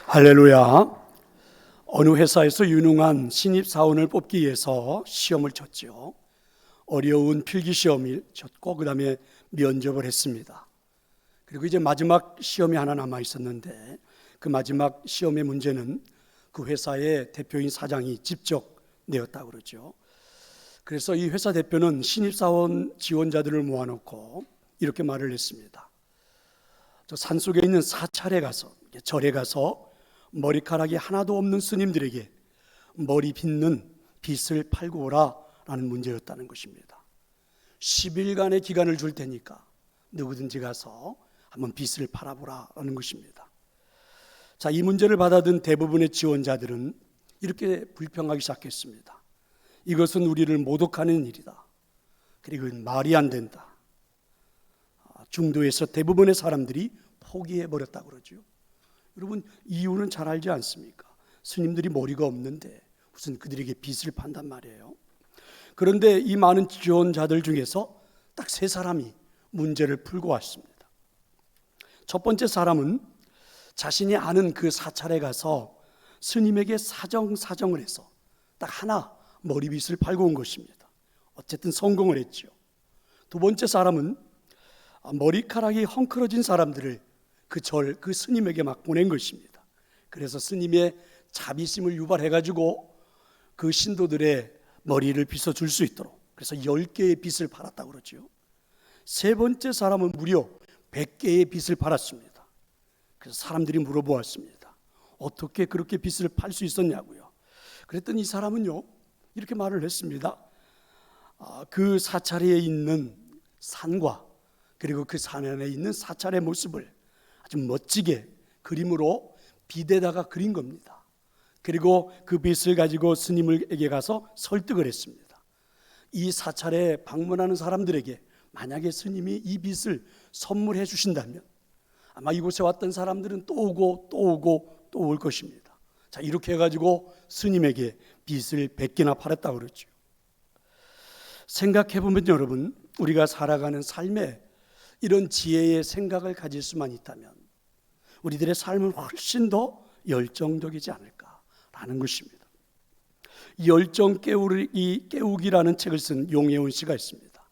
할렐루야. 어느 회사에서 유능한 신입사원을 뽑기 위해서 시험을 쳤죠. 어려운 필기시험을 쳤고 그 다음에 면접을 했습니다. 그리고 이제 마지막 시험이 하나 남아 있었는데 그 마지막 시험의 문제는 그 회사의 대표인 사장이 직접 내었다고 그러죠. 그래서 이 회사 대표는 신입사원 지원자들을 모아놓고 이렇게 말을 했습니다. 저 산속에 있는 사찰에 가서, 절에 가서 머리카락이 하나도 없는 스님들에게 머리 빗는 빗을 팔고 오라 라는 문제였다는 것입니다. 10일간의 기간을 줄 테니까 누구든지 가서 한번 빗을 팔아보라 라는 것입니다. 자, 이 문제를 받아든 대부분의 지원자들은 이렇게 불평하기 시작했습니다. 이것은 우리를 모독하는 일이다. 그리고 말이 안 된다. 중도에서 대부분의 사람들이 포기해버렸다고 그러죠. 여러분, 이유는 잘 알지 않습니까? 스님들이 머리가 없는데 무슨 그들에게 빚을 판단 말이에요. 그런데 이 많은 지원자들 중에서 딱 세 사람이 문제를 풀고 왔습니다. 첫 번째 사람은 자신이 아는 그 사찰에 가서 스님에게 사정을 해서 딱 하나 머리빗을 팔고 온 것입니다. 어쨌든 성공을 했죠. 두 번째 사람은 머리카락이 헝클어진 사람들을 그 스님에게 막 보낸 것입니다. 그래서 스님의 자비심을 유발해가지고 그 신도들의 머리를 빗어줄 수 있도록 그래서 10개의 빗을 팔았다고 그러죠. 세 번째 사람은 무려 100개의 빗을 팔았습니다. 그래서 사람들이 물어보았습니다. 어떻게 그렇게 빗을 팔 수 있었냐고요. 그랬더니 이 사람은요 이렇게 말을 했습니다. 그 사찰에 있는 산과 그리고 그 산 안에 있는 사찰의 모습을 아주 멋지게 그림으로 빗에다가 그린 겁니다. 그리고 그 빗을 가지고 스님에게 가서 설득을 했습니다. 이 사찰에 방문하는 사람들에게 만약에 스님이 이 빗을 선물해 주신다면 아마 이곳에 왔던 사람들은 또 오고 또 오고 또 올 것입니다. 자, 이렇게 해가지고 스님에게 빗을 100개나 팔았다고 그러죠. 생각해보면 여러분, 우리가 살아가는 삶에 이런 지혜의 생각을 가질 수만 있다면 우리들의 삶은 훨씬 더 열정적이지 않을까라는 것입니다. 열정 깨우기라는 책을 쓴 용혜원 씨가 있습니다.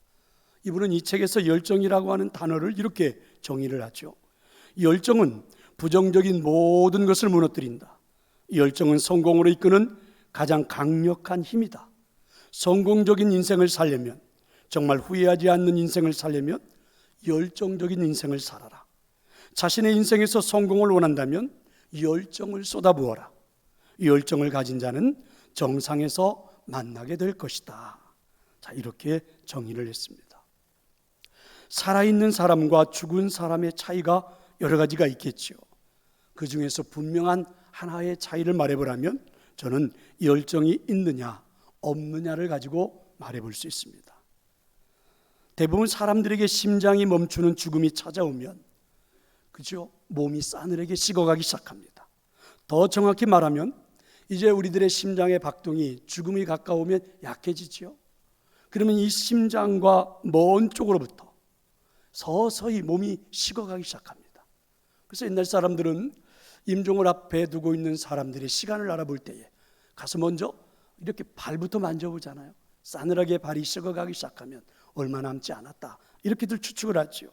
이분은 이 책에서 열정이라고 하는 단어를 이렇게 정의를 하죠. 열정은 부정적인 모든 것을 무너뜨린다. 열정은 성공으로 이끄는 가장 강력한 힘이다. 성공적인 인생을 살려면, 정말 후회하지 않는 인생을 살려면 열정적인 인생을 살아라. 자신의 인생에서 성공을 원한다면 열정을 쏟아부어라. 열정을 가진 자는 정상에서 만나게 될 것이다. 자, 이렇게 정의를 했습니다. 살아있는 사람과 죽은 사람의 차이가 여러 가지가 있겠죠. 그 중에서 분명한 하나의 차이를 말해보라면 저는 열정이 있느냐 없느냐를 가지고 말해볼 수 있습니다. 대부분 사람들에게 심장이 멈추는 죽음이 찾아오면 그죠? 몸이 싸늘하게 식어가기 시작합니다. 더 정확히 말하면 이제 우리들의 심장의 박동이 죽음이 가까우면 약해지죠. 그러면 이 심장과 먼 쪽으로부터 서서히 몸이 식어가기 시작합니다. 그래서 옛날 사람들은 임종을 앞에 두고 있는 사람들의 시간을 알아볼 때에 가서 먼저 이렇게 발부터 만져보잖아요. 싸늘하게 발이 식어가기 시작하면 얼마 남지 않았다 이렇게들 추측을 하죠.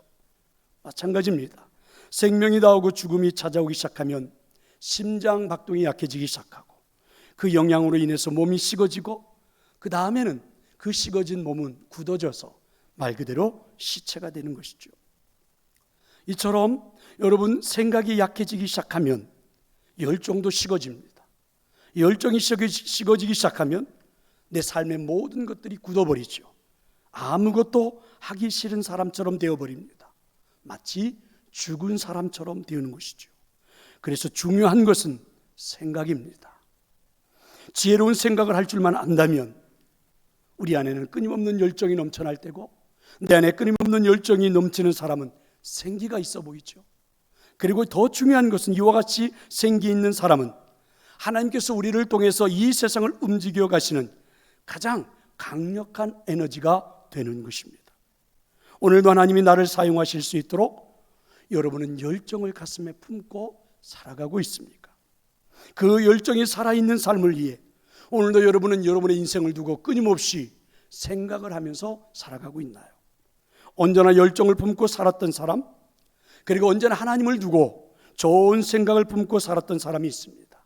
마찬가지입니다. 생명이 나오고 죽음이 찾아오기 시작하면 심장 박동이 약해지기 시작하고 그 영향으로 인해서 몸이 식어지고 그 다음에는 그 식어진 몸은 굳어져서 말 그대로 시체가 되는 것이죠. 이처럼 여러분 생각이 약해지기 시작하면 열정도 식어집니다. 열정이 식어지기 시작하면 내 삶의 모든 것들이 굳어버리죠. 아무것도 하기 싫은 사람처럼 되어버립니다. 마치 죽은 사람처럼 되는 것이죠. 그래서 중요한 것은 생각입니다. 지혜로운 생각을 할 줄만 안다면 우리 안에는 끊임없는 열정이 넘쳐날 때고 내 안에 끊임없는 열정이 넘치는 사람은 생기가 있어 보이죠. 그리고 더 중요한 것은 이와 같이 생기 있는 사람은 하나님께서 우리를 통해서 이 세상을 움직여 가시는 가장 강력한 에너지가 되는 것입니다. 오늘도 하나님이 나를 사용하실 수 있도록 여러분은 열정을 가슴에 품고 살아가고 있습니까? 그 열정이 살아있는 삶을 위해 오늘도 여러분은 여러분의 인생을 두고 끊임없이 생각을 하면서 살아가고 있나요? 언제나 열정을 품고 살았던 사람, 그리고 언제나 하나님을 두고 좋은 생각을 품고 살았던 사람이 있습니다.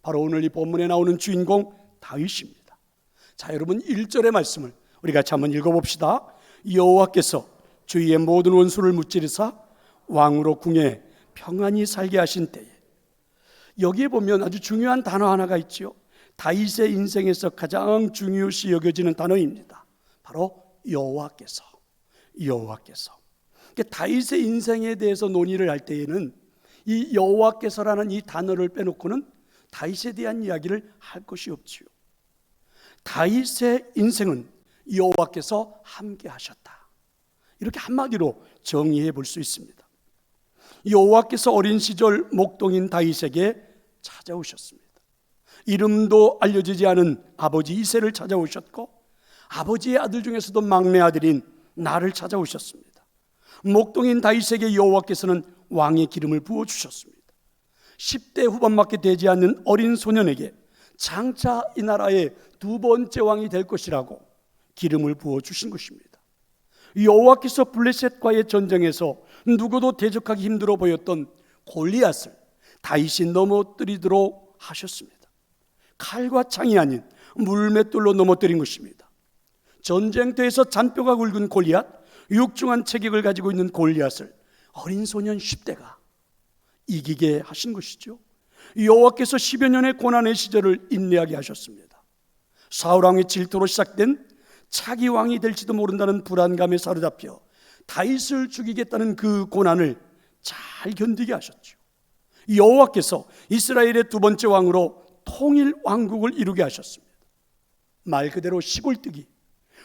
바로 오늘 이 본문에 나오는 주인공 다윗입니다. 자, 여러분 1절의 말씀을 우리 같이 한번 읽어봅시다. 여호와께서 주의 모든 원수를 무찌르사 왕으로 궁에 평안히 살게 하신 때에. 여기에 보면 아주 중요한 단어 하나가 있죠. 다윗의 인생에서 가장 중요시 여겨지는 단어입니다. 바로 여호와께서. 여호와께서. 다윗의 인생에 대해서 논의를 할 때에는 이 여호와께서라는 이 단어를 빼놓고는 다윗에 대한 이야기를 할 것이 없지요. 다윗의 인생은 여호와께서 함께 하셨다. 이렇게 한마디로 정의해 볼 수 있습니다. 여호와께서 어린 시절 목동인 다윗에게 찾아오셨습니다. 이름도 알려지지 않은 아버지 이새를 찾아오셨고, 아버지의 아들 중에서도 막내 아들인 나를 찾아오셨습니다. 목동인 다윗에게 여호와께서는 왕의 기름을 부어주셨습니다. 10대 후반밖에 되지 않는 어린 소년에게 장차 이 나라의 두 번째 왕이 될 것이라고 기름을 부어주신 것입니다. 여호와께서 블레셋과의 전쟁에서 누구도 대적하기 힘들어 보였던 골리앗을 다윗이 넘어뜨리도록 하셨습니다. 칼과 창이 아닌 물맷돌로 넘어뜨린 것입니다. 전쟁터에서 잔뼈가 굵은 골리앗, 육중한 체격을 가지고 있는 골리앗을 어린 소년 10대가 이기게 하신 것이죠. 여호와께서 10여 년의 고난의 시절을 인내하게 하셨습니다. 사울 왕의 질투로 시작된 차기 왕이 될지도 모른다는 불안감에 사로잡혀 다윗을 죽이겠다는 그 고난을 잘 견디게 하셨죠. 여호와께서 이스라엘의 두 번째 왕으로 통일 왕국을 이루게 하셨습니다. 말 그대로 시골뜨기,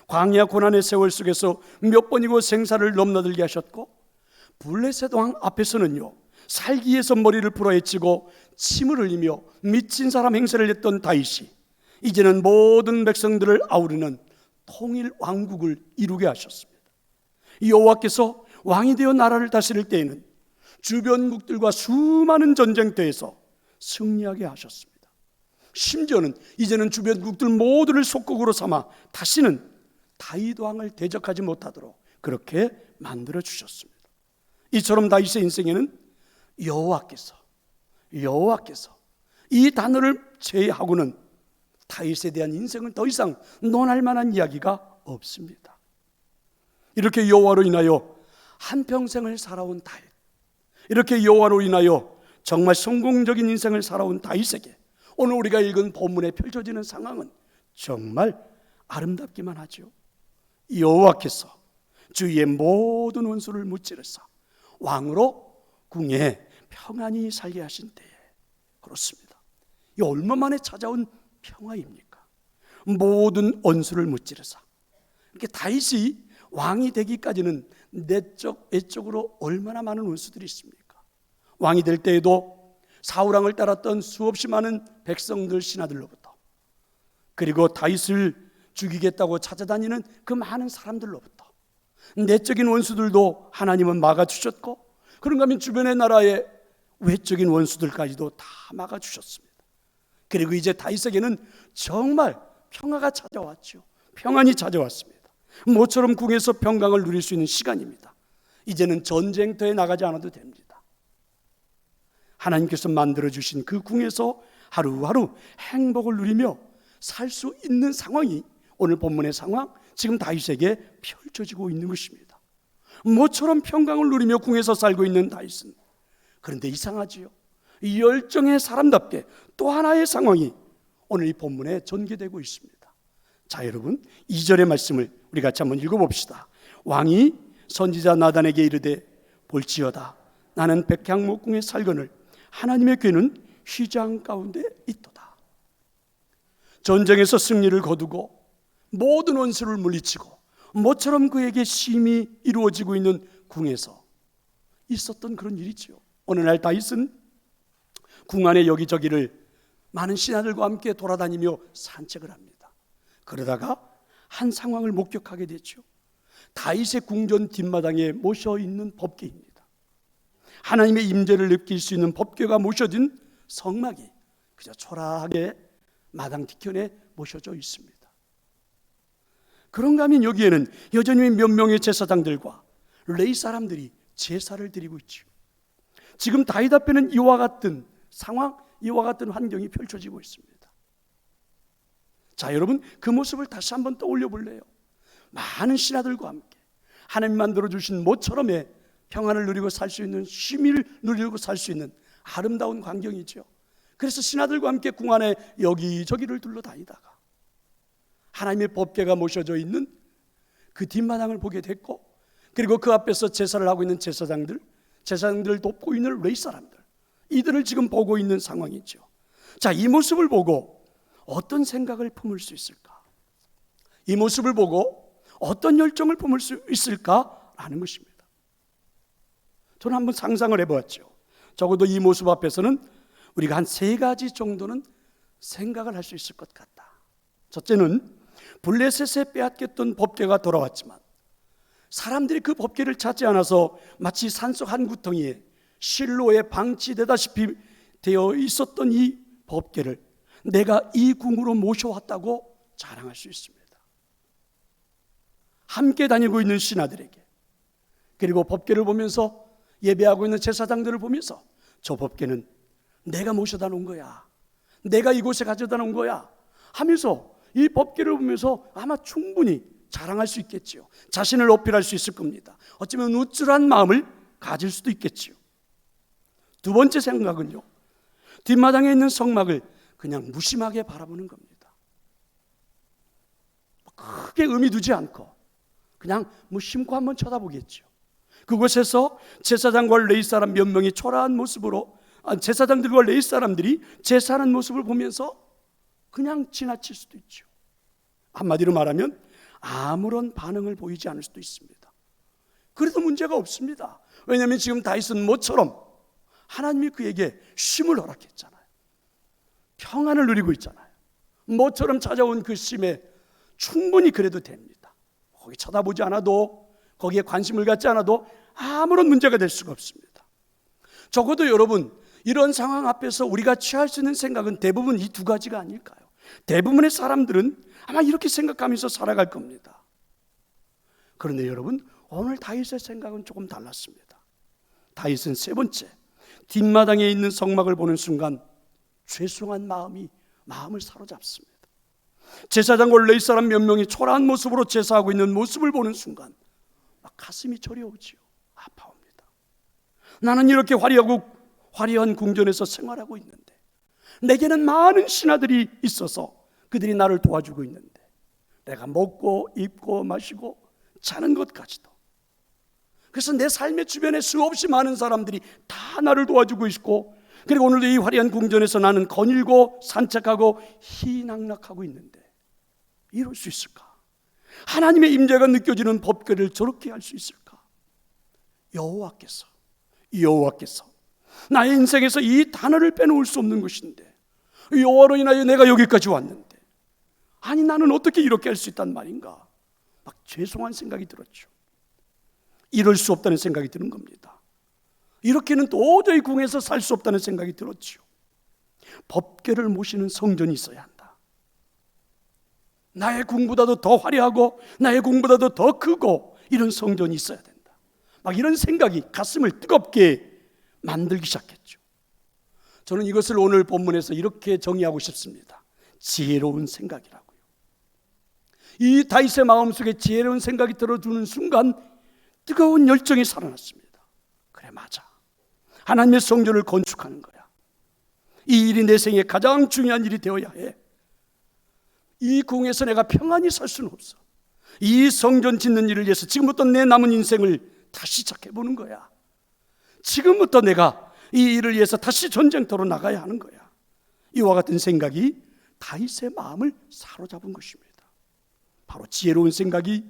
광야 고난의 세월 속에서 몇 번이고 생사를 넘나들게 하셨고, 블레셋 왕 앞에서는요, 살기 위해서 머리를 풀어헤치고 침을 흘리며 미친 사람 행세를 했던 다윗이 이제는 모든 백성들을 아우르는 통일 왕국을 이루게 하셨습니다. 여호와께서 왕이 되어 나라를 다스릴 때에는 주변국들과 수많은 전쟁터에서 승리하게 하셨습니다. 심지어는 이제는 주변국들 모두를 속국으로 삼아 다시는 다윗 왕을 대적하지 못하도록 그렇게 만들어 주셨습니다. 이처럼 다윗의 인생에는 여호와께서 이 단어를 제외하고는 다윗에 대한 인생은 더 이상 논할 만한 이야기가 없습니다. 이렇게 여호와로 인하여 한평생을 살아온 다윗, 이렇게 여호와로 인하여 정말 성공적인 인생을 살아온 다윗에게 오늘 우리가 읽은 본문에 펼쳐지는 상황은 정말 아름답기만 하죠. 여호와께서 주의 모든 원수를 무찌르사 왕으로 궁에 평안히 살게 하신 때에. 그렇습니다. 이 얼마 만에 찾아온 평화입니까? 모든 원수를 무찌르사. 이렇게 다윗이 왕이 되기까지는 내적 외적으로 얼마나 많은 원수들이 있습니까? 왕이 될 때에도 사울 왕을 따랐던 수없이 많은 백성들 신하들로부터, 그리고 다윗을 죽이겠다고 찾아다니는 그 많은 사람들로부터 내적인 원수들도 하나님은 막아주셨고, 그런가 하면 주변의 나라의 외적인 원수들까지도 다 막아주셨습니다. 그리고 이제 다윗에게는 정말 평화가 찾아왔죠. 평안이 찾아왔습니다. 모처럼 궁에서 평강을 누릴 수 있는 시간입니다. 이제는 전쟁터에 나가지 않아도 됩니다. 하나님께서 만들어주신 그 궁에서 하루하루 행복을 누리며 살 수 있는 상황이 오늘 본문의 상황, 지금 다윗에게 펼쳐지고 있는 것입니다. 모처럼 평강을 누리며 궁에서 살고 있는 다윗은, 그런데 이상하지요. 이 열정의 사람답게 또 하나의 상황이 오늘 이 본문에 전개되고 있습니다. 자, 여러분 2절의 말씀을 우리 같이 한번 읽어봅시다. 왕이 선지자 나단에게 이르되 볼지어다 나는 백향목궁에 살거늘 하나님의 궤는 휘장 가운데 있도다. 전쟁에서 승리를 거두고 모든 원수를 물리치고 모처럼 그에게 심히 이루어지고 있는 궁에서 있었던 그런 일이죠. 어느 날 다윗은 궁 안에 여기저기를 많은 신하들과 함께 돌아다니며 산책을 합니다. 그러다가 한 상황을 목격하게 됐죠. 다윗의 궁전 뒷마당에 모셔 있는 법궤입니다. 하나님의 임재를 느낄 수 있는 법궤가 모셔진 성막이 그저 초라하게 마당 뒤편에 모셔져 있습니다. 그런가 하면 여기에는 여전히 몇 명의 제사장들과 레위 사람들이 제사를 드리고 있죠. 지금 다윗 앞에는 이와 같은 상황, 이와 같은 환경이 펼쳐지고 있습니다. 자, 여러분, 그 모습을 다시 한번 떠올려 볼래요? 많은 신하들과 함께 하나님 만들어 주신 모처럼의 평안을 누리고 살 수 있는, 쉼을 누리고 살 수 있는 아름다운 광경이죠. 그래서 신하들과 함께 궁 안에 여기저기를 둘러다니다가 하나님의 법궤가 모셔져 있는 그 뒷마당을 보게 됐고, 그리고 그 앞에서 제사를 하고 있는 제사장들을 돕고 있는 레위 사람들, 이들을 지금 보고 있는 상황이죠. 자, 이 모습을 보고 어떤 생각을 품을 수 있을까? 이 모습을 보고 어떤 열정을 품을 수 있을까라는 것입니다. 저는 한번 상상을 해보았죠. 적어도 이 모습 앞에서는 우리가 한 3가지 정도는 생각을 할 수 있을 것 같다. 첫째는 블레셋에 빼앗겼던 법궤가 돌아왔지만 사람들이 그 법궤를 찾지 않아서 마치 산속 한 구덩이에 실로에 방치되다시피 되어 있었던 이 법궤를 내가 이 궁으로 모셔왔다고 자랑할 수 있습니다. 함께 다니고 있는 신하들에게, 그리고 법궤를 보면서 예배하고 있는 제사장들을 보면서 저 법궤는 내가 모셔다 놓은 거야, 내가 이곳에 가져다 놓은 거야 하면서 이 법궤를 보면서 아마 충분히 자랑할 수 있겠지요. 자신을 어필할 수 있을 겁니다. 어쩌면 우쭐한 마음을 가질 수도 있겠지요. 두 번째 생각은요, 뒷마당에 있는 성막을 그냥 무심하게 바라보는 겁니다. 크게 의미 두지 않고 그냥 무심코 한번 쳐다보겠죠. 그곳에서 제사장과 레위 사람 몇 명이 초라한 모습으로, 제사장들과 레위 사람들이 제사하는 모습을 보면서 그냥 지나칠 수도 있죠. 한마디로 말하면 아무런 반응을 보이지 않을 수도 있습니다. 그래도 문제가 없습니다. 왜냐하면 지금 다윗은 모처럼 하나님이 그에게 쉼을 허락했잖아요. 평안을 누리고 있잖아요. 모처럼 찾아온 그 쉼에 충분히 그래도 됩니다. 거기 쳐다보지 않아도, 거기에 관심을 갖지 않아도 아무런 문제가 될 수가 없습니다. 적어도 여러분, 이런 상황 앞에서 우리가 취할 수 있는 생각은 대부분 이 2가지가 아닐까요? 대부분의 사람들은 아마 이렇게 생각하면서 살아갈 겁니다. 그런데 여러분, 오늘 다윗의 생각은 조금 달랐습니다. 다윗은 3번째, 뒷마당에 있는 성막을 보는 순간 죄송한 마음이 마음을 사로잡습니다. 제사장과 레위 사람 몇 명이 초라한 모습으로 제사하고 있는 모습을 보는 순간 막 가슴이 저려오지요. 아파옵니다. 나는 이렇게 화려한 궁전에서 생활하고 있는데, 내게는 많은 신하들이 있어서 그들이 나를 도와주고 있는데, 내가 먹고 입고 마시고 자는 것까지도, 그래서 내 삶의 주변에 수없이 많은 사람들이 다 나를 도와주고 있고, 그리고 오늘도 이 화려한 궁전에서 나는 거닐고 산책하고 희낙락하고 있는데 이럴 수 있을까? 하나님의 임재가 느껴지는 법궤를 저렇게 할 수 있을까? 여호와께서 나의 인생에서 이 단어를 빼놓을 수 없는 것인데, 여호와로 인하여 내가 여기까지 왔는데, 아니 나는 어떻게 이렇게 할 수 있단 말인가? 막 죄송한 생각이 들었죠. 이럴 수 없다는 생각이 드는 겁니다. 이렇게는 도저히 궁에서 살 수 없다는 생각이 들었죠. 법궤를 모시는 성전이 있어야 한다. 나의 궁보다도 더 화려하고 나의 궁보다도 더 크고 이런 성전이 있어야 된다. 막 이런 생각이 가슴을 뜨겁게 만들기 시작했죠. 저는 이것을 오늘 본문에서 이렇게 정의하고 싶습니다. 지혜로운 생각이라고요. 이 다윗의 마음속에 지혜로운 생각이 들어주는 순간 뜨거운 열정이 살아났습니다. 그래, 맞아. 하나님의 성전을 건축하는 거야. 이 일이 내 생에 가장 중요한 일이 되어야 해. 이 궁에서 내가 평안히 살 수는 없어. 이 성전 짓는 일을 위해서 지금부터 내 남은 인생을 다시 시작해보는 거야. 지금부터 내가 이 일을 위해서 다시 전쟁터로 나가야 하는 거야. 이와 같은 생각이 다윗의 마음을 사로잡은 것입니다. 바로 지혜로운 생각이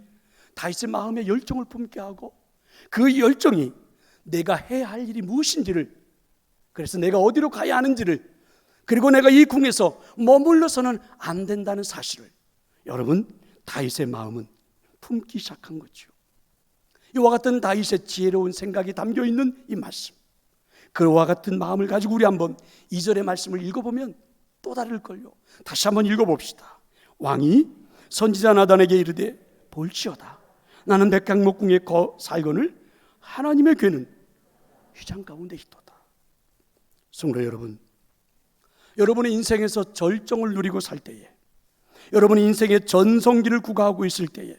다윗의 마음에 열정을 품게 하고, 그 열정이 내가 해야 할 일이 무엇인지를, 그래서 내가 어디로 가야 하는지를, 그리고 내가 이 궁에서 머물러서는 안 된다는 사실을 여러분, 다윗의 마음은 품기 시작한 거죠. 이와 같은 다윗의 지혜로운 생각이 담겨있는 이 말씀, 그와 같은 마음을 가지고 우리 한번 2절의 말씀을 읽어보면 또 다를걸요. 다시 한번 읽어봅시다. 왕이 선지자 나단에게 이르되 볼지어다 나는 백향목궁에 살거늘 하나님의 괴는 휘장 가운데 있도다. 성도 여러분, 여러분의 인생에서 절정을 누리고 살 때에, 여러분의 인생의 전성기를 구가하고 있을 때에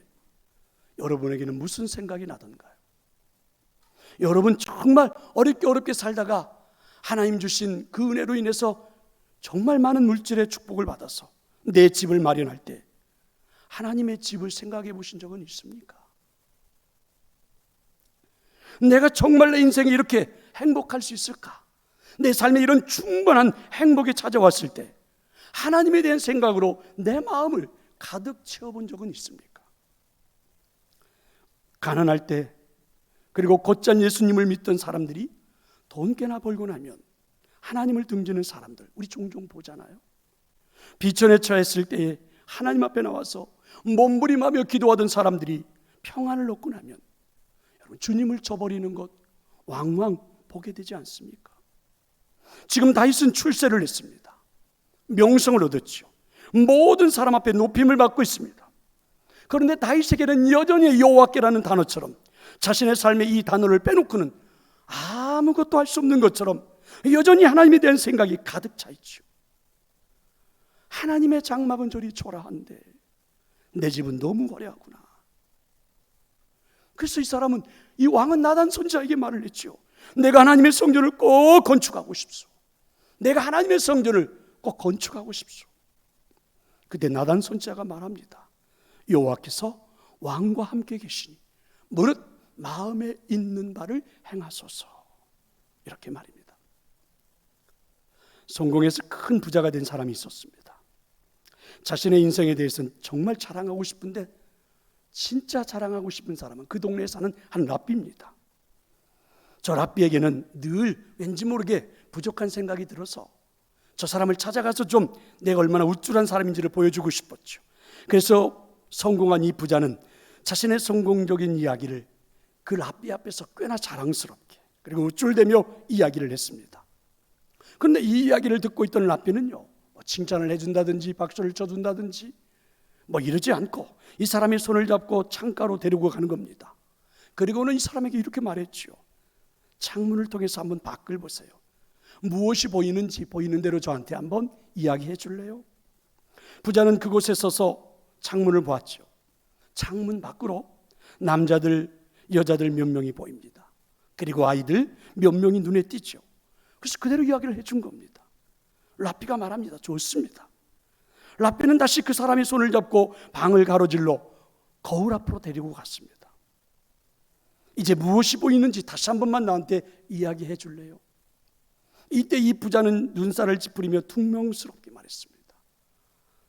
여러분에게는 무슨 생각이 나던가요? 여러분 정말 어렵게 살다가 하나님 주신 그 은혜로 인해서 정말 많은 물질의 축복을 받아서 내 집을 마련할 때 하나님의 집을 생각해 보신 적은 있습니까? 내가 정말 내 인생에 이렇게 행복할 수 있을까? 내 삶에 이런 충분한 행복이 찾아왔을 때 하나님에 대한 생각으로 내 마음을 가득 채워본 적은 있습니까? 가난할 때, 그리고 곧장 예수님을 믿던 사람들이 돈 꽤나 벌고 나면 하나님을 등지는 사람들 우리 종종 보잖아요. 비천에 처했을 때에 하나님 앞에 나와서 몸부림하며 기도하던 사람들이 평안을 얻고 나면 여러분 주님을 저버리는 것 왕왕 보게 되지 않습니까? 지금 다윗은 출세를 했습니다. 명성을 얻었죠. 모든 사람 앞에 높임을 받고 있습니다. 그런데 다윗에게는 여전히 여호와께라는 단어처럼 자신의 삶에 이 단어를 빼놓고는 아무것도 할 수 없는 것처럼 여전히 하나님에 대한 생각이 가득 차 있죠. 하나님의 장막은 저리 초라한데 내 집은 너무 화려하구나. 그래서 이 사람은, 이 왕은 나단 선지자에게 말을 했죠. 내가 하나님의 성전을 꼭 건축하고 싶소. 내가 하나님의 성전을 꼭 건축하고 싶소. 그때 나단 선지자가 말합니다. 여호와께서 왕과 함께 계시니 무릇 마음에 있는 바를 행하소서. 이렇게 말입니다. 성공해서 큰 부자가 된 사람이 있었습니다. 자신의 인생에 대해서는 정말 자랑하고 싶은데 진짜 자랑하고 싶은 사람은 그 동네에 사는 한 랍비입니다. 저 랍비에게는 늘 왠지 모르게 부족한 생각이 들어서 저 사람을 찾아가서 좀 내가 얼마나 우쭐한 사람인지를 보여주고 싶었죠. 그래서 성공한 이 부자는 자신의 성공적인 이야기를 그 랍비 앞에서 꽤나 자랑스럽게 그리고 우쭐대며 이야기를 했습니다. 그런데 이 이야기를 듣고 있던 랍비는요, 칭찬을 해준다든지 박수를 쳐준다든지 이러지 않고 이 사람의 손을 잡고 창가로 데리고 가는 겁니다. 그리고는 이 사람에게 이렇게 말했죠. 창문을 통해서 한번 밖을 보세요. 무엇이 보이는지 보이는 대로 저한테 한번 이야기해 줄래요? 부자는 그곳에 서서 창문을 보았죠. 창문 밖으로 남자들, 여자들 몇 명이 보입니다. 그리고 아이들 몇 명이 눈에 띄죠. 그래서 그대로 이야기를 해준 겁니다. 랍비가 말합니다. 좋습니다. 랍비는 다시 그 사람의 손을 잡고 방을 가로질러 거울 앞으로 데리고 갔습니다. 이제 무엇이 보이는지 다시 한 번만 나한테 이야기해 줄래요? 이때 이 부자는 눈살을 찌푸리며 퉁명스럽게 말했습니다.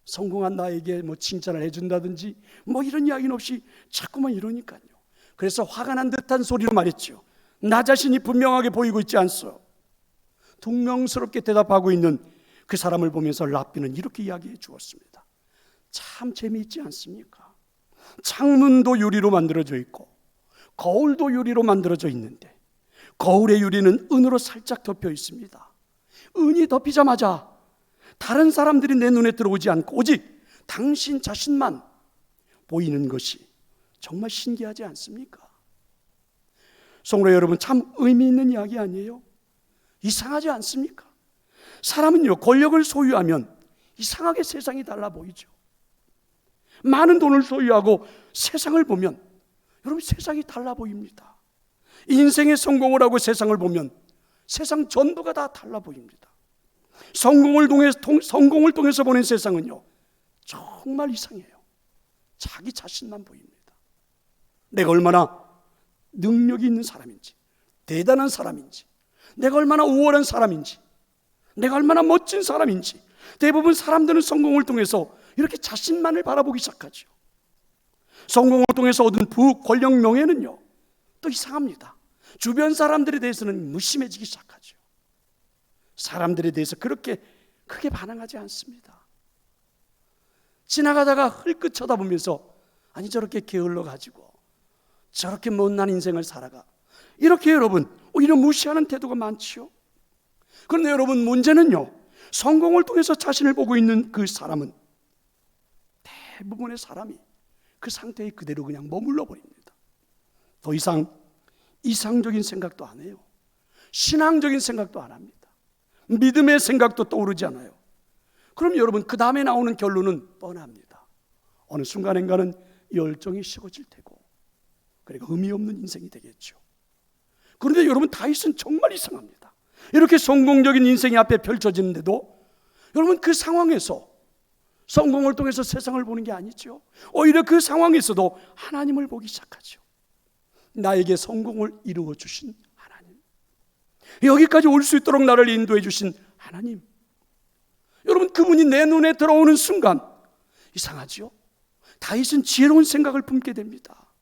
성공한 나에게 칭찬을 해준다든지 이런 이야기는 없이 자꾸만 이러니까요. 그래서 화가 난 듯한 소리로 말했죠. 나 자신이 분명하게 보이고 있지 않소? 퉁명스럽게 대답하고 있는 그 사람을 보면서 랍비는 이렇게 이야기해 주었습니다. 참 재미있지 않습니까? 창문도 유리로 만들어져 있고 거울도 유리로 만들어져 있는데 거울의 유리는 은으로 살짝 덮여 있습니다. 은이 덮이자마자 다른 사람들이 내 눈에 들어오지 않고 오직 당신 자신만 보이는 것이 정말 신기하지 않습니까? 성도 여러분, 참 의미 있는 이야기 아니에요? 이상하지 않습니까? 사람은요, 권력을 소유하면 이상하게 세상이 달라 보이죠. 많은 돈을 소유하고 세상을 보면 여러분 세상이 달라 보입니다. 인생의 성공을 하고 세상을 보면 세상 전부가 다 달라 보입니다. 성공을 통해서 보는 세상은요 정말 이상해요. 자기 자신만 보입니다. 내가 얼마나 능력이 있는 사람인지, 대단한 사람인지, 내가 얼마나 우월한 사람인지, 내가 얼마나 멋진 사람인지, 대부분 사람들은 성공을 통해서 이렇게 자신만을 바라보기 시작하죠. 성공을 통해서 얻은 부, 권력, 명예는요 또 이상합니다. 주변 사람들에 대해서는 무심해지기 시작하죠. 사람들에 대해서 그렇게 크게 반응하지 않습니다. 지나가다가 흘끗 쳐다보면서 아니 저렇게 게을러가지고 저렇게 못난 인생을 살아가, 이렇게 여러분 오히려 무시하는 태도가 많지요. 그런데 여러분 문제는요, 성공을 통해서 자신을 보고 있는 그 사람은 대부분의 사람이 그 상태에 그대로 그냥 머물러 버립니다. 더 이상 이상적인 생각도 안 해요. 신앙적인 생각도 안 합니다. 믿음의 생각도 떠오르지 않아요. 그럼 여러분, 그 다음에 나오는 결론은 뻔합니다. 어느 순간인가는 열정이 식어질 테고, 그리고 의미 없는 인생이 되겠죠. 그런데 여러분, 다윗은 정말 이상합니다. 이렇게 성공적인 인생이 앞에 펼쳐지는데도 여러분, 그 상황에서 성공을 통해서 세상을 보는 게 아니죠. 오히려 그 상황에서도 하나님을 보기 시작하죠. 나에게 성공을 이루어 주신 하나님, 여기까지 올 수 있도록 나를 인도해 주신 하나님. 여러분, 그분이 내 눈에 들어오는 순간 이상하죠? 다윗은 지혜로운 생각을 품게 됩니다.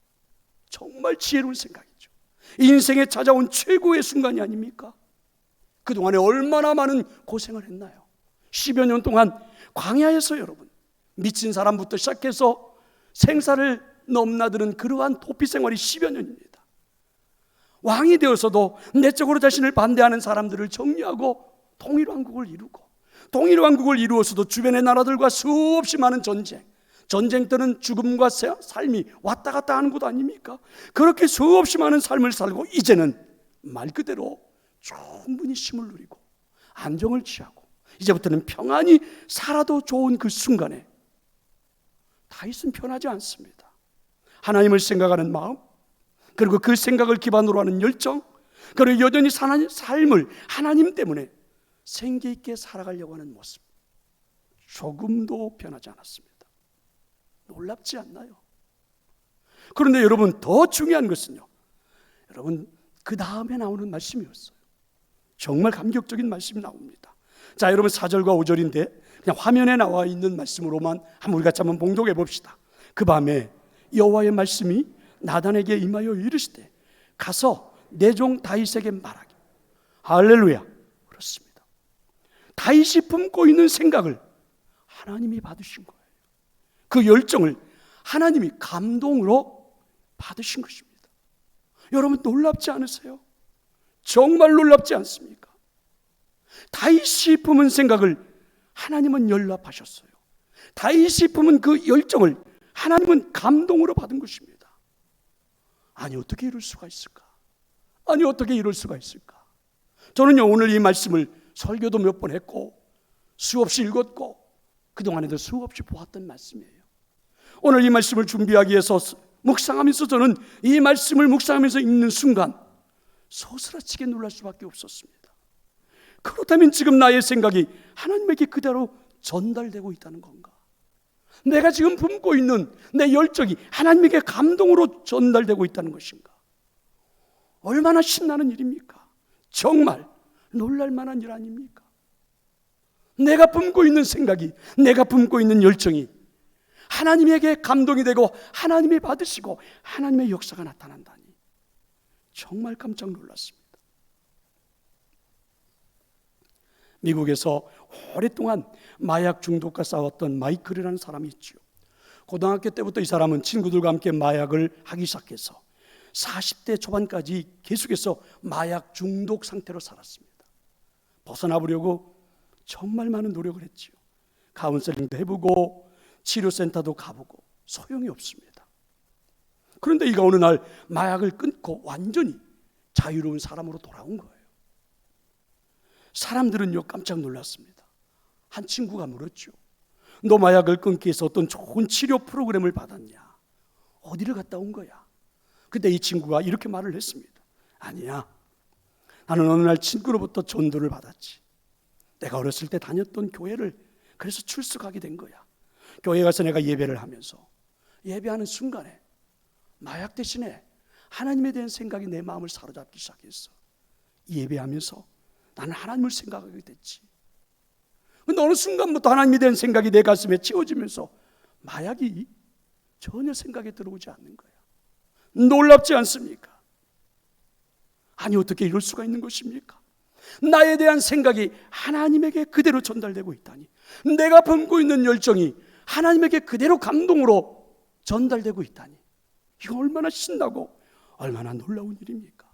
정말 지혜로운 생각이죠. 인생에 찾아온 최고의 순간이 아닙니까? 그동안에 얼마나 많은 고생을 했나요? 10여 년 동안 광야에서 여러분, 미친 사람부터 시작해서 생사를 넘나드는 그러한 도피 생활이 10여 년입니다. 왕이 되어서도 내적으로 자신을 반대하는 사람들을 정리하고 통일왕국을 이루고, 통일왕국을 이루어서도 주변의 나라들과 수없이 많은 전쟁 때는 죽음과 삶이 왔다 갔다 하는 곳 아닙니까? 그렇게 수없이 많은 삶을 살고 이제는 말 그대로 충분히 쉼을 누리고 안정을 취하고 이제부터는 평안히 살아도 좋은 그 순간에 다윗은 편하지 않습니다. 하나님을 생각하는 마음, 그리고 그 생각을 기반으로 하는 열정, 그리고 여전히 삶을 하나님 때문에 생기 있게 살아가려고 하는 모습, 조금도 변하지 않았습니다. 놀랍지 않나요? 그런데 여러분, 더 중요한 것은요, 여러분, 그 다음에 나오는 말씀이었어요. 정말 감격적인 말씀이 나옵니다. 자, 여러분, 4절과 5절인데 그냥 화면에 나와 있는 말씀으로만 우리 같이 한번 봉독해 봅시다. 그 밤에 여호와의 말씀이 나단에게 임하여 이르시되 가서 내 종 다윗에게 말하기. 할렐루야. 그렇습니다. 다윗이 품고 있는 생각을 하나님이 받으신 거예요. 그 열정을 하나님이 감동으로 받으신 것입니다. 여러분, 놀랍지 않으세요? 정말 놀랍지 않습니까? 다윗이 품은 생각을 하나님은 연락하셨어요. 다윗이 품은 그 열정을 하나님은 감동으로 받은 것입니다. 아니, 어떻게 이럴 수가 있을까? 아니, 어떻게 이럴 수가 있을까? 저는요, 오늘 이 말씀을 설교도 몇 번 했고 수없이 읽었고 그동안에도 수없이 보았던 말씀이에요. 오늘 이 말씀을 준비하기 위해서 묵상하면서 저는 이 말씀을 묵상하면서 읽는 순간 소스라치게 놀랄 수밖에 없었습니다. 그렇다면 지금 나의 생각이 하나님에게 그대로 전달되고 있다는 건가? 내가 지금 품고 있는 내 열정이 하나님에게 감동으로 전달되고 있다는 것인가? 얼마나 신나는 일입니까? 정말 놀랄 만한 일 아닙니까? 내가 품고 있는 생각이, 내가 품고 있는 열정이 하나님에게 감동이 되고 하나님이 받으시고 하나님의 역사가 나타난다니 정말 깜짝 놀랐습니다. 미국에서 오랫동안 마약 중독과 싸웠던 마이클이라는 사람이 있죠. 고등학교 때부터 이 사람은 친구들과 함께 마약을 하기 시작해서 40대 초반까지 계속해서 마약 중독 상태로 살았습니다. 벗어나 보려고 정말 많은 노력을 했지요. 카운셀링도 해보고 치료센터도 가보고 소용이 없습니다. 그런데 이가 어느 날 마약을 끊고 완전히 자유로운 사람으로 돌아온 거예요. 사람들은요, 깜짝 놀랐습니다. 한 친구가 물었죠. 너 마약을 끊기 위해서 어떤 좋은 치료 프로그램을 받았냐? 어디를 갔다 온 거야? 근데 이 친구가 이렇게 말을 했습니다. 아니야, 나는 어느 날 친구로부터 전도를 받았지. 내가 어렸을 때 다녔던 교회를 그래서 출석하게 된 거야. 교회 가서 내가 예배를 하면서 예배하는 순간에 마약 대신에 하나님에 대한 생각이 내 마음을 사로잡기 시작했어. 예배하면서 나는 하나님을 생각하게 됐지. 근데 어느 순간부터 하나님에 대한 생각이 내 가슴에 채워지면서 마약이 전혀 생각에 들어오지 않는 거야. 놀랍지 않습니까? 아니, 어떻게 이럴 수가 있는 것입니까? 나에 대한 생각이 하나님에게 그대로 전달되고 있다니, 내가 품고 있는 열정이 하나님에게 그대로 감동으로 전달되고 있다니, 이거 얼마나 신나고 얼마나 놀라운 일입니까?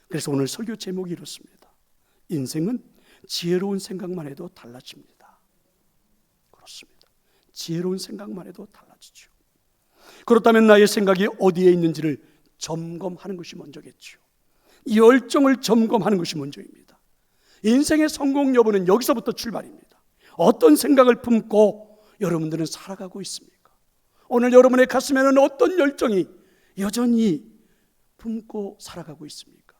그래서 오늘 설교 제목이 이렇습니다. 인생은 지혜로운 생각만 해도 달라집니다. 그렇습니다. 지혜로운 생각만 해도 달라지죠. 그렇다면 나의 생각이 어디에 있는지를 점검하는 것이 먼저겠죠. 열정을 점검하는 것이 먼저입니다. 인생의 성공 여부는 여기서부터 출발입니다. 어떤 생각을 품고 여러분들은 살아가고 있습니까? 오늘 여러분의 가슴에는 어떤 열정이 여전히 품고 살아가고 있습니까?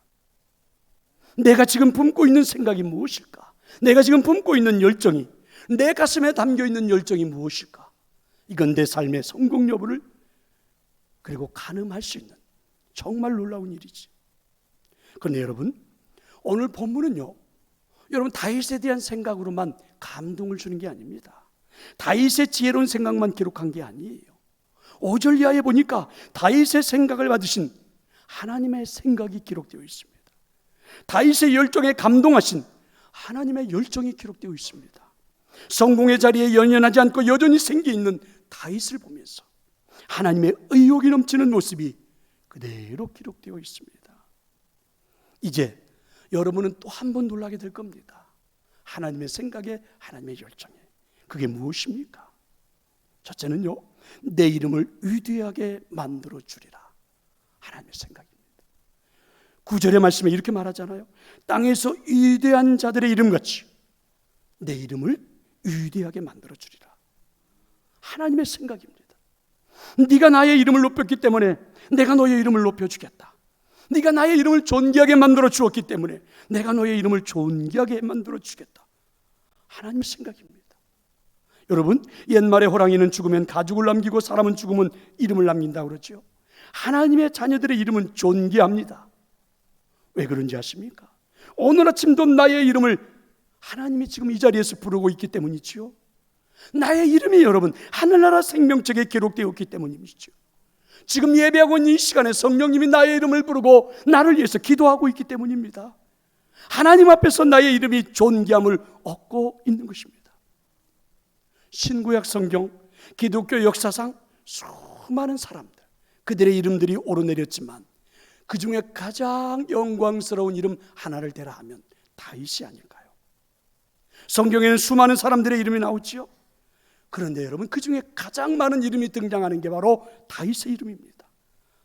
내가 지금 품고 있는 생각이 무엇일까? 내가 지금 품고 있는 열정이, 내 가슴에 담겨 있는 열정이 무엇일까? 이건 내 삶의 성공 여부를 그리고 가늠할 수 있는 정말 놀라운 일이지. 그런데 여러분, 오늘 본문은요, 여러분 다윗에 대한 생각으로만 감동을 주는 게 아닙니다. 다윗의 지혜로운 생각만 기록한 게 아니에요. 5절 이하에 보니까 다윗의 생각을 받으신 하나님의 생각이 기록되어 있습니다. 다윗의 열정에 감동하신 하나님의 열정이 기록되어 있습니다. 성공의 자리에 연연하지 않고 여전히 생기 있는 다윗을 보면서 하나님의 의욕이 넘치는 모습이 그대로 기록되어 있습니다. 이제 여러분은 또 한 번 놀라게 될 겁니다. 하나님의 생각에, 하나님의 열정에. 그게 무엇입니까? 첫째는요, 내 이름을 위대하게 만들어 주리라. 하나님의 생각입니다. 9절의 말씀에 이렇게 말하잖아요. 땅에서 위대한 자들의 이름같이 내 이름을 위대하게 만들어 주리라. 하나님의 생각입니다. 네가 나의 이름을 높였기 때문에 내가 너의 이름을 높여주겠다. 네가 나의 이름을 존귀하게 만들어 주었기 때문에 내가 너의 이름을 존귀하게 만들어 주겠다. 하나님의 생각입니다. 여러분, 옛말에 호랑이는 죽으면 가죽을 남기고 사람은 죽으면 이름을 남긴다고 그러죠. 하나님의 자녀들의 이름은 존귀합니다. 왜 그런지 아십니까? 오늘 아침도 나의 이름을 하나님이 지금 이 자리에서 부르고 있기 때문이지요. 나의 이름이 여러분 하늘나라 생명책에 기록되었기 때문이죠. 지금 예배하고 있는 이 시간에 성령님이 나의 이름을 부르고 나를 위해서 기도하고 있기 때문입니다. 하나님 앞에서 나의 이름이 존귀함을 얻고 있는 것입니다. 신구약 성경, 기독교 역사상 수많은 사람들, 그들의 이름들이 오르내렸지만 그 중에 가장 영광스러운 이름 하나를 대라 하면 다윗이 아닐까요? 성경에는 수많은 사람들의 이름이 나오지요. 그런데 여러분, 그 중에 가장 많은 이름이 등장하는 게 바로 다윗의 이름입니다.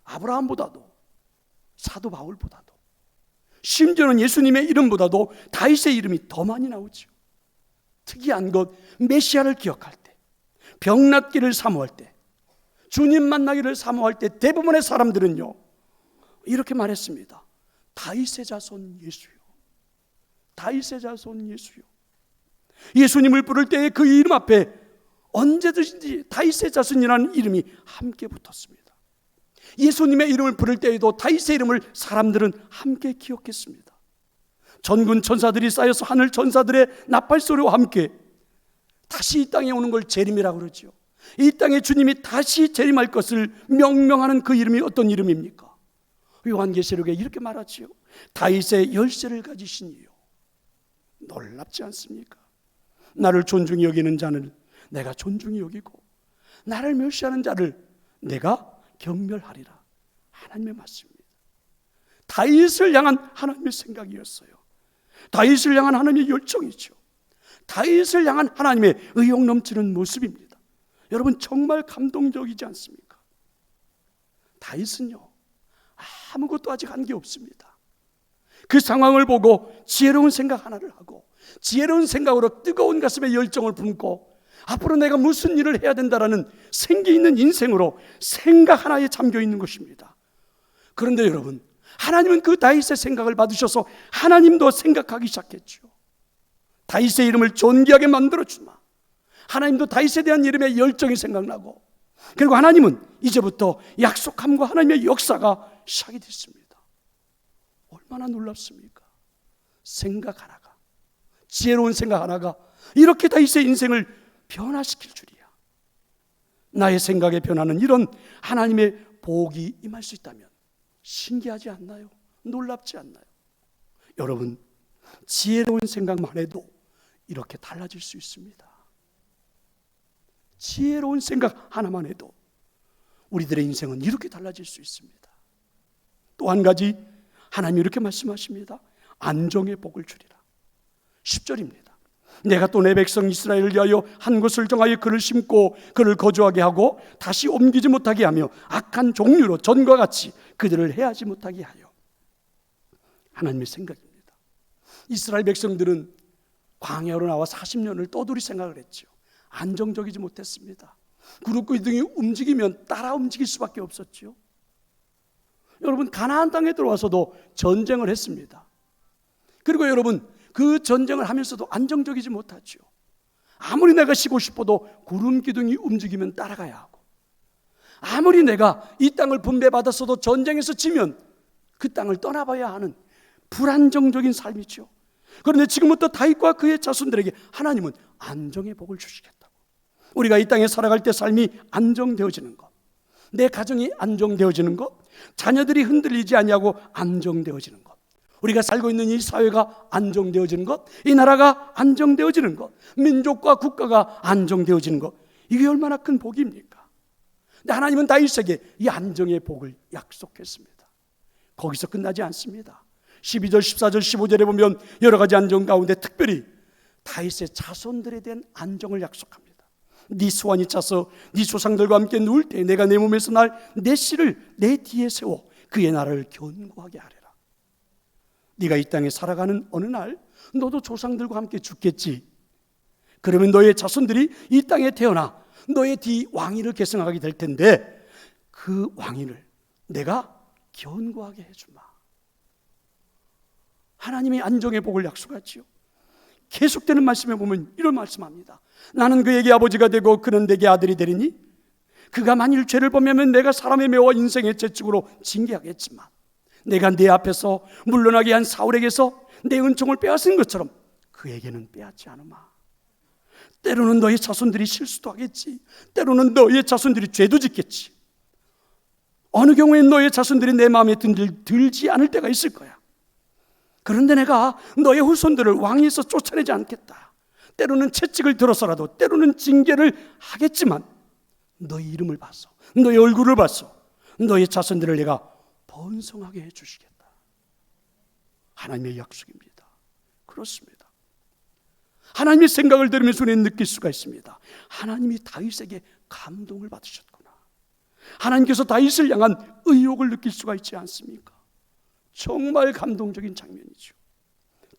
아브라함보다도, 사도 바울보다도, 심지어는 예수님의 이름보다도 다윗의 이름이 더 많이 나오죠. 특이한 것, 메시아를 기억할 때, 병 낫기를 사모할 때, 주님 만나기를 사모할 때 대부분의 사람들은요 이렇게 말했습니다. 다윗의 자손 예수요. 다윗의 자손 예수요. 예수님을 부를 때의 그 이름 앞에 언제든지 다윗의 자손이라는 이름이 함께 붙었습니다. 예수님의 이름을 부를 때에도 다윗의 이름을 사람들은 함께 기억했습니다. 전군 천사들이 쌓여서 하늘 천사들의 나팔소리와 함께 다시 이 땅에 오는 걸 재림이라고 그러죠. 이 땅에 주님이 다시 재림할 것을 명명하는 그 이름이 어떤 이름입니까? 요한계시록에 이렇게 말하지요. 다윗의 열쇠를 가지신 이요. 놀랍지 않습니까? 나를 존중히 여기는 자는 내가 존중히 여기고 나를 멸시하는 자를 내가 경멸하리라. 하나님의 말씀입니다. 다윗을 향한 하나님의 생각이었어요. 다윗을 향한 하나님의 열정이죠. 다윗을 향한 하나님의 의욕 넘치는 모습입니다. 여러분, 정말 감동적이지 않습니까? 다윗은요 아무것도 아직 한 게 없습니다. 그 상황을 보고 지혜로운 생각 하나를 하고 지혜로운 생각으로 뜨거운 가슴에 열정을 품고 앞으로 내가 무슨 일을 해야 된다라는 생기 있는 인생으로 생각 하나에 잠겨 있는 것입니다. 그런데 여러분, 하나님은 그 다윗의 생각을 받으셔서 하나님도 생각하기 시작했죠. 다윗의 이름을 존귀하게 만들어주마. 하나님도 다윗에 대한 이름의 열정이 생각나고, 그리고 하나님은 이제부터 약속함과 하나님의 역사가 시작이 됐습니다. 얼마나 놀랍습니까? 생각 하나가, 지혜로운 생각 하나가 이렇게 다윗의 인생을 변화시킬 줄이야. 나의 생각의 변화는 이런 하나님의 복이 임할 수 있다면 신기하지 않나요? 놀랍지 않나요? 여러분, 지혜로운 생각만 해도 이렇게 달라질 수 있습니다. 지혜로운 생각 하나만 해도 우리들의 인생은 이렇게 달라질 수 있습니다. 또 한 가지, 하나님이 이렇게 말씀하십니다. 안정의 복을 주리라. 10절입니다. 내가 또 내 백성 이스라엘을 위하여 한 곳을 정하여 그를 심고 그를 거주하게 하고 다시 옮기지 못하게 하며 악한 종류로 전과 같이 그들을 해하지 못하게 하여. 하나님의 생각입니다. 이스라엘 백성들은 광야로 나와 40년을 떠돌이 생각을 했죠. 안정적이지 못했습니다. 구름과 등이 움직이면 따라 움직일 수밖에 없었죠. 여러분, 가나안 땅에 들어와서도 전쟁을 했습니다. 그리고 여러분, 그 전쟁을 하면서도 안정적이지 못하죠. 아무리 내가 쉬고 싶어도 구름 기둥이 움직이면 따라가야 하고, 아무리 내가 이 땅을 분배받았어도 전쟁에서 지면 그 땅을 떠나봐야 하는 불안정적인 삶이죠. 그런데 지금부터 다윗과 그의 자손들에게 하나님은 안정의 복을 주시겠다고. 우리가 이 땅에 살아갈 때 삶이 안정되어지는 것, 내 가정이 안정되어지는 것, 자녀들이 흔들리지 아니하고 안정되어지는 것, 우리가 살고 있는 이 사회가 안정되어지는 것, 이 나라가 안정되어지는 것, 민족과 국가가 안정되어지는 것, 이게 얼마나 큰 복입니까? 근데 하나님은 다윗에게 이 안정의 복을 약속했습니다. 거기서 끝나지 않습니다. 12절, 14절, 15절에 보면 여러 가지 안정 가운데 특별히 다윗의 자손들에 대한 안정을 약속합니다. 네 수완이 차서 네 조상들과 함께 누울 때 내가 내 몸에서 날 내 씨를 내 뒤에 세워 그의 나라를 견고하게 하리라. 네가 이 땅에 살아가는 어느 날 너도 조상들과 함께 죽겠지. 그러면 너의 자손들이 이 땅에 태어나 너의 뒤 왕위를 계승하게 될 텐데 그 왕위를 내가 견고하게 해주마. 하나님이 안정의 복을 약속하지요. 계속되는 말씀에 보면 이런 말씀합니다. 나는 그에게 아버지가 되고 그는 내게 아들이 되리니 그가 만일 죄를 범하면 내가 사람의 매와 인생의 채찍으로 징계하겠지만 내가 내 앞에서 물러나게 한 사울에게서 내 은총을 빼앗은 것처럼 그에게는 빼앗지 않으마. 때로는 너의 자손들이 실수도 하겠지. 때로는 너의 자손들이 죄도 짓겠지. 어느 경우엔 너의 자손들이 내 마음에 들지 않을 때가 있을 거야. 그런데 내가 너의 후손들을 왕위에서 쫓아내지 않겠다. 때로는 채찍을 들어서라도, 때로는 징계를 하겠지만 너의 이름을 봐서, 너의 얼굴을 봐서 너의 자손들을 내가 번성하게 해주시겠다. 하나님의 약속입니다. 그렇습니다. 하나님의 생각을 들으면서 우리는 느낄 수가 있습니다. 하나님이 다윗에게 감동을 받으셨구나. 하나님께서 다윗을 향한 의욕을 느낄 수가 있지 않습니까? 정말 감동적인 장면이죠.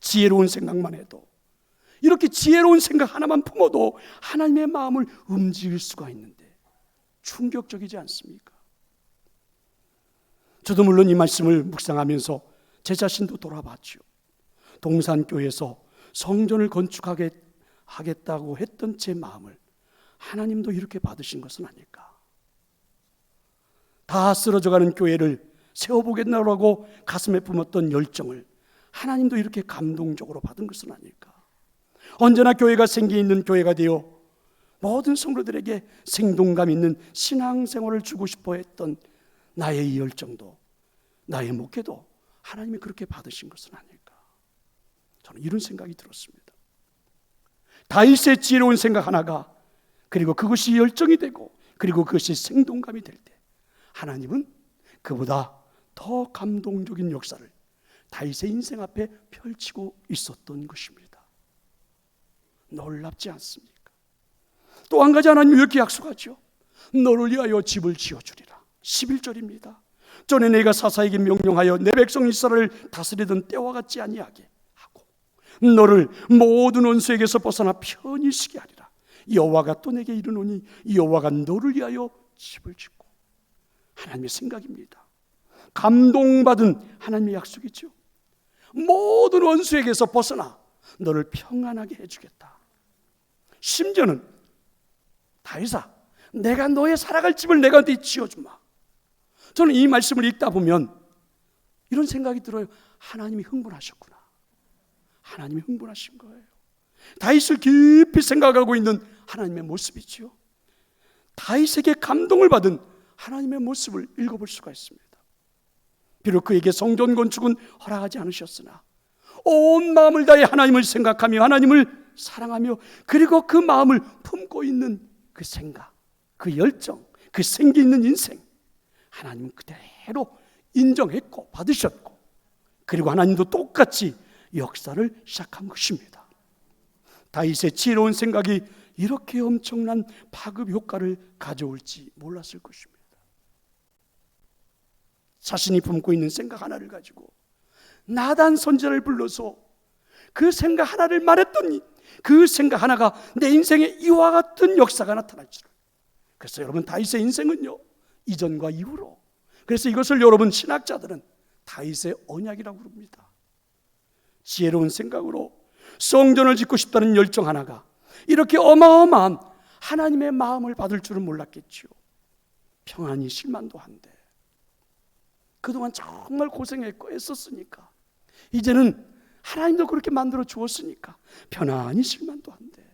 지혜로운 생각만 해도, 이렇게 지혜로운 생각 하나만 품어도 하나님의 마음을 움직일 수가 있는데 충격적이지 않습니까? 저도 물론 이 말씀을 묵상하면서 제 자신도 돌아봤죠. 동산교회에서 성전을 건축하겠다고 했던 제 마음을 하나님도 이렇게 받으신 것은 아닐까. 다 쓰러져가는 교회를 세워보겠다고 가슴에 품었던 열정을 하나님도 이렇게 감동적으로 받은 것은 아닐까. 언제나 교회가 생기있는 교회가 되어 모든 성도들에게 생동감 있는 신앙생활을 주고 싶어 했던 나의 이 열정도, 나의 목회도 하나님이 그렇게 받으신 것은 아닐까. 저는 이런 생각이 들었습니다. 다윗의 지혜로운 생각 하나가, 그리고 그것이 열정이 되고, 그리고 그것이 생동감이 될 때 하나님은 그보다 더 감동적인 역사를 다윗의 인생 앞에 펼치고 있었던 것입니다. 놀랍지 않습니까? 또 한 가지 하나님이 이렇게 약속하죠. 너를 위하여 집을 지어주리라. 11절입니다. 전에 내가 사사에게 명령하여 내 백성 이스라엘을 다스리던 때와 같지 아니하게 하고 너를 모든 원수에게서 벗어나 편히 쉬게 하리라. 여호와가 또 내게 이르노니 여호와가 너를 위하여 집을 짓고. 하나님의 생각입니다. 감동받은 하나님의 약속이죠. 모든 원수에게서 벗어나 너를 평안하게 해주겠다. 심지어는 다윗아, 내가 너의 살아갈 집을 내가 네 지어주마. 저는 이 말씀을 읽다 보면 이런 생각이 들어요. 하나님이 흥분하셨구나. 하나님이 흥분하신 거예요. 다윗을 깊이 생각하고 있는 하나님의 모습이죠. 다윗에게 감동을 받은 하나님의 모습을 읽어볼 수가 있습니다. 비록 그에게 성전 건축은 허락하지 않으셨으나 온 마음을 다해 하나님을 생각하며 하나님을 사랑하며 그리고 그 마음을 품고 있는 그 생각, 그 열정, 그 생기 있는 인생, 하나님은 그대로 인정했고 받으셨고, 그리고 하나님도 똑같이 역사를 시작한 것입니다. 다윗의 지혜로운 생각이 이렇게 엄청난 파급 효과를 가져올지 몰랐을 것입니다. 자신이 품고 있는 생각 하나를 가지고 나단 선지자를 불러서 그 생각 하나를 말했더니 그 생각 하나가 내 인생에 이와 같은 역사가 나타날지를. 그래서 여러분, 다윗의 인생은요, 이전과 이후로, 그래서 이것을 여러분 신학자들은 다윗의 언약이라고 부릅니다. 지혜로운 생각으로 성전을 짓고 싶다는 열정 하나가 이렇게 어마어마한 하나님의 마음을 받을 줄은 몰랐겠지요. 평안히 실만도 한데 그동안 정말 고생했고 애썼으니까 이제는 하나님도 그렇게 만들어 주었으니까 편안히 실만도 한데,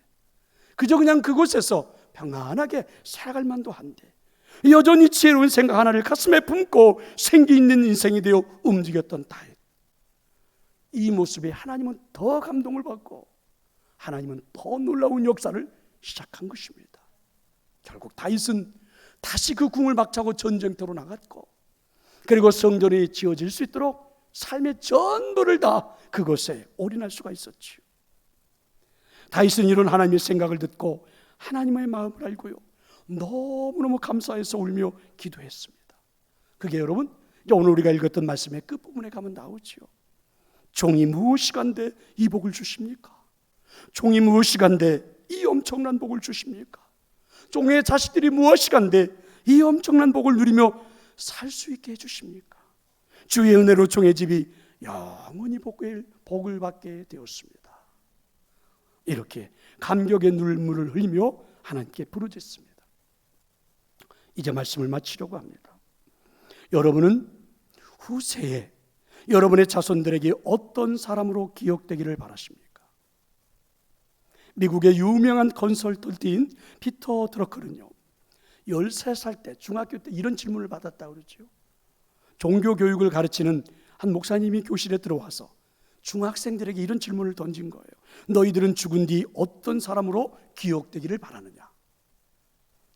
그저 그냥 그곳에서 평안하게 살아갈 만도 한데, 여전히 지혜로운 생각 하나를 가슴에 품고 생기 있는 인생이 되어 움직였던 다윗. 이 모습에 하나님은 더 감동을 받고 하나님은 더 놀라운 역사를 시작한 것입니다. 결국 다윗은 다시 그 궁을 박차고 전쟁터로 나갔고, 그리고 성전이 지어질 수 있도록 삶의 전부를 다 그것에 올인할 수가 있었지요. 다윗은 이런 하나님의 생각을 듣고 하나님의 마음을 알고요, 너무너무 감사해서 울며 기도했습니다. 그게 여러분 오늘 우리가 읽었던 말씀의 끝부분에 가면 나오지요. 종이 무엇이간데 이 복을 주십니까? 종이 무엇이간데 이 엄청난 복을 주십니까? 종의 자식들이 무엇이간데 이 엄청난 복을 누리며 살 수 있게 해주십니까? 주의 은혜로 종의 집이 영원히 복을 받게 되었습니다. 이렇게 감격의 눈물을 흘리며 하나님께 부르짖습니다. 이제 말씀을 마치려고 합니다. 여러분은 후세에 여러분의 자손들에게 어떤 사람으로 기억되기를 바라십니까? 미국의 유명한 건설터인 피터 드러커는요, 13살 때, 중학교 때 이런 질문을 받았다고 그러죠. 종교 교육을 가르치는 한 목사님이 교실에 들어와서 중학생들에게 이런 질문을 던진 거예요. 너희들은 죽은 뒤 어떤 사람으로 기억되기를 바라느냐?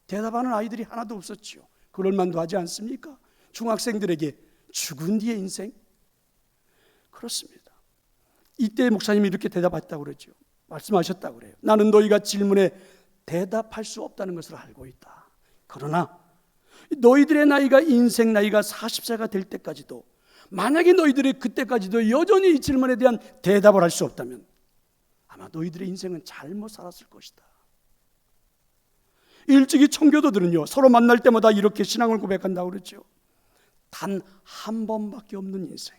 대답하는 아이들이 하나도 없었지요. 그럴 만도 하지 않습니까? 중학생들에게 죽은 뒤의 인생? 그렇습니다. 이때 목사님이 이렇게 대답했다고 그러죠. 말씀하셨다고 그래요. 나는 너희가 질문에 대답할 수 없다는 것을 알고 있다. 그러나 너희들의 나이가 인생 나이가 40세가 될 때까지도, 만약에 너희들이 그때까지도 여전히 이 질문에 대한 대답을 할 수 없다면 아마 너희들의 인생은 잘못 살았을 것이다. 일찍이 청교도들은요, 서로 만날 때마다 이렇게 신앙을 고백한다고 그러죠. 단 한 번밖에 없는 인생,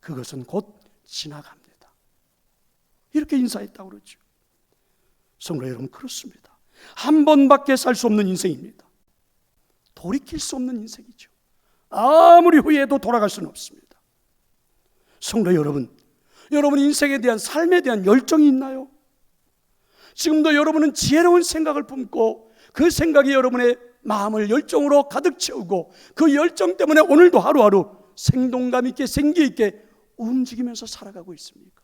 그것은 곧 지나갑니다. 이렇게 인사했다고 그러죠. 성도 여러분, 그렇습니다. 한 번밖에 살 수 없는 인생입니다. 돌이킬 수 없는 인생이죠. 아무리 후회해도 돌아갈 수는 없습니다. 성도 여러분, 여러분 인생에 대한, 삶에 대한 열정이 있나요? 지금도 여러분은 지혜로운 생각을 품고 그 생각이 여러분의 마음을 열정으로 가득 채우고 그 열정 때문에 오늘도 하루하루 생동감 있게 생기 있게 움직이면서 살아가고 있습니까?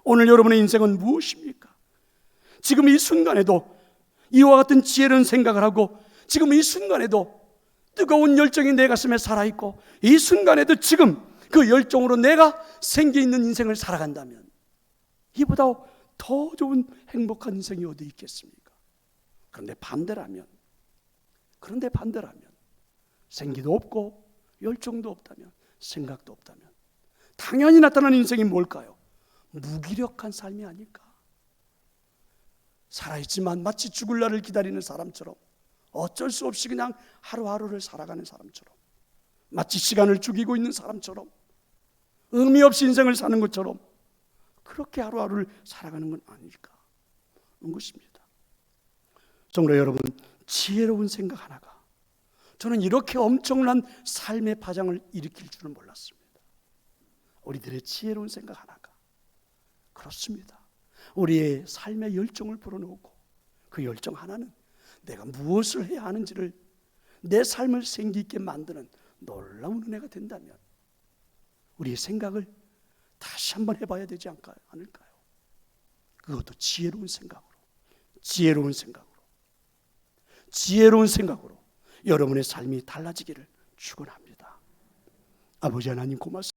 오늘 여러분의 인생은 무엇입니까? 지금 이 순간에도 이와 같은 지혜로운 생각을 하고, 지금 이 순간에도 뜨거운 열정이 내 가슴에 살아있고, 이 순간에도 지금 그 열정으로 내가 생기 있는 인생을 살아간다면 이보다 더 좋은 행복한 인생이 어디 있겠습니까? 그런데 반대라면 생기도 없고 열정도 없다면, 생각도 없다면 당연히 나타나는 인생이 뭘까요? 무기력한 삶이 아닐까? 살아있지만 마치 죽을 날을 기다리는 사람처럼, 어쩔 수 없이 그냥 하루하루를 살아가는 사람처럼, 마치 시간을 죽이고 있는 사람처럼, 의미 없이 인생을 사는 것처럼 그렇게 하루하루를 살아가는 건 아닐까 하는 것입니다. 성도 여러분, 지혜로운 생각 하나가 저는 이렇게 엄청난 삶의 파장을 일으킬 줄은 몰랐습니다. 우리들의 지혜로운 생각 하나가, 그렇습니다, 우리의 삶의 열정을 불어넣고 그 열정 하나는 내가 무엇을 해야 하는지를, 내 삶을 생기 있게 만드는 놀라운 은혜가 된다면 우리의 생각을 다시 한번 해봐야 되지 않을까요? 그것도 지혜로운 생각으로 여러분의 삶이 달라지기를 축원합니다. 아버지 하나님, 고맙습니다.